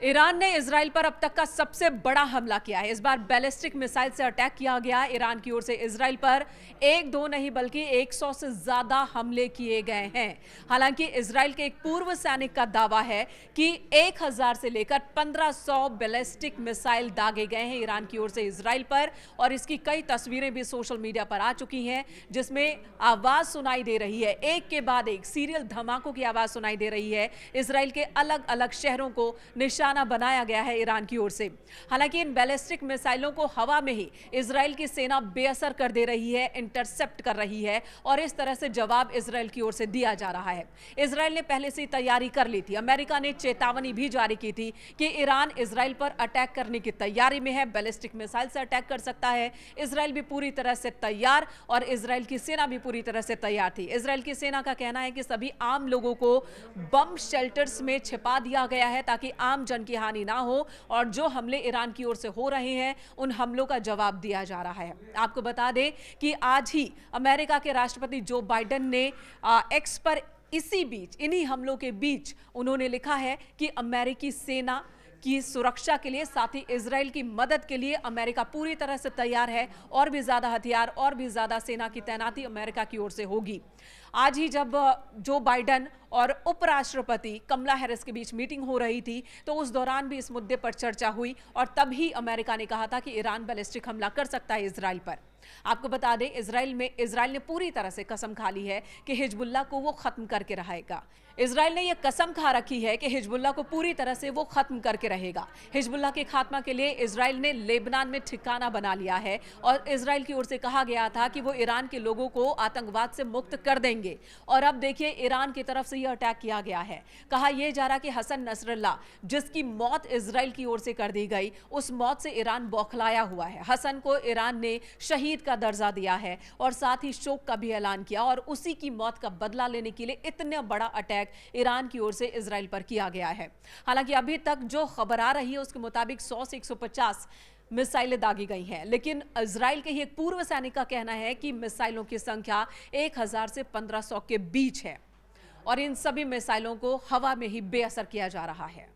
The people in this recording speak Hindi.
ईरान ने इजराइल पर अब तक का सबसे बड़ा हमला किया है। इस बार बैलिस्टिक मिसाइल से अटैक किया गया। ईरान की ओर से इजराइल पर एक दो नहीं बल्कि 100 से ज्यादा हमले किए गए हैं। हालांकि इजराइल के एक पूर्व सैनिक का दावा है कि 1000 से लेकर 1500 बैलिस्टिक मिसाइल दागे गए हैं ईरान की ओर से इजराइल पर, और इसकी कई तस्वीरें भी सोशल मीडिया पर आ चुकी हैं जिसमें आवाज सुनाई दे रही है, एक के बाद एक सीरियल धमाकों की आवाज सुनाई दे रही है। इजराइल के अलग अलग शहरों को निशाना बनाया गया है ईरान की ओर से। हालांकि इन बैलिस्टिक मिसाइलों को हवा में ही इजराइल की सेना बेअसर कर दे रही है, इंटरसेप्ट कर रही है, और इस तरह से जवाब इजराइल की ओर से दिया जा रहा है। इजराइल ने पहले से तैयारी कर ली थी। अमेरिका ने चेतावनी भी जारी की थी कि ईरान इजराइल पर अटैक करने की तैयारी में है, बैलिस्टिक मिसाइल से अटैक कर सकता है। इजराइल भी पूरी तरह से तैयार और इजराइल की सेना भी पूरी तरह से तैयार थी। इजराइल की सेना का कहना है कि सभी आम लोगों को बम शेल्टर्स में छिपा दिया गया है ताकि आम जन की हानि ना हो, और जो हमले ईरान की ओर से हो रहे हैं उन हमलों का जवाब दिया जा रहा है। आपको बता दें कि आज ही अमेरिका के राष्ट्रपति जो बाइडेन ने एक्स पर इन्हीं हमलों के बीच उन्होंने लिखा है कि अमेरिकी सेना की सुरक्षा के लिए, साथ ही इजराइल की मदद के लिए अमेरिका पूरी तरह से तैयार है, और भी ज्यादा हथियार और भी ज्यादा सेना की तैनाती अमेरिका की ओर से होगी। आज ही जब जो बाइडेन और उपराष्ट्रपति कमला हैरिस के बीच मीटिंग हो रही थी तो उस दौरान भी इस मुद्दे पर चर्चा हुई, और तब ही अमेरिका ने कहा था कि ईरान बैलिस्टिक हमला कर सकता है इजराइल पर। आपको बता दें, इजराइल ने पूरी तरह से कसम खा ली है कि हिजबुल्लाह को वो खत्म करके रहेगा। इजराइल ने यह कसम खा रखी है कि हिजबुल्लाह को पूरी तरह से वो खत्म करके रहेगा। हिजबुल्लाह के खात्मा के लिए इजराइल ने लेबनान में ठिकाना बना लिया है, और इजराइल की ओर से कहा गया था कि वो ईरान के लोगों को आतंकवाद से मुक्त कर देंगे, और अब देखिए ईरान की तरफ से यह अटैक किया गया है। कहा यह जा रहा कि हसन नसरल्लाह, जिसकी मौत इजराइल की ओर से कर दी गई, उस मौत से ईरान बौखलाया हुआ है। हसन को ईरान ने शहीद का दर्जा दिया है और साथ ही शोक का भी ऐलान किया, और उसी की मौत का बदला लेने के लिए इतना बड़ा अटैक ईरान की ओर से इजराइल पर किया गया है। हालांकि अभी तक जो खबर आ रही है उसके मुताबिक 100 से 150 मिसाइलें दागी गई हैं, लेकिन इजराइल के ही एक पूर्व सैनिक का कहना है कि मिसाइलों की संख्या 1000 से 1500 के बीच है, और इन सभी मिसाइलों को हवा में ही बेअसर किया जा रहा है।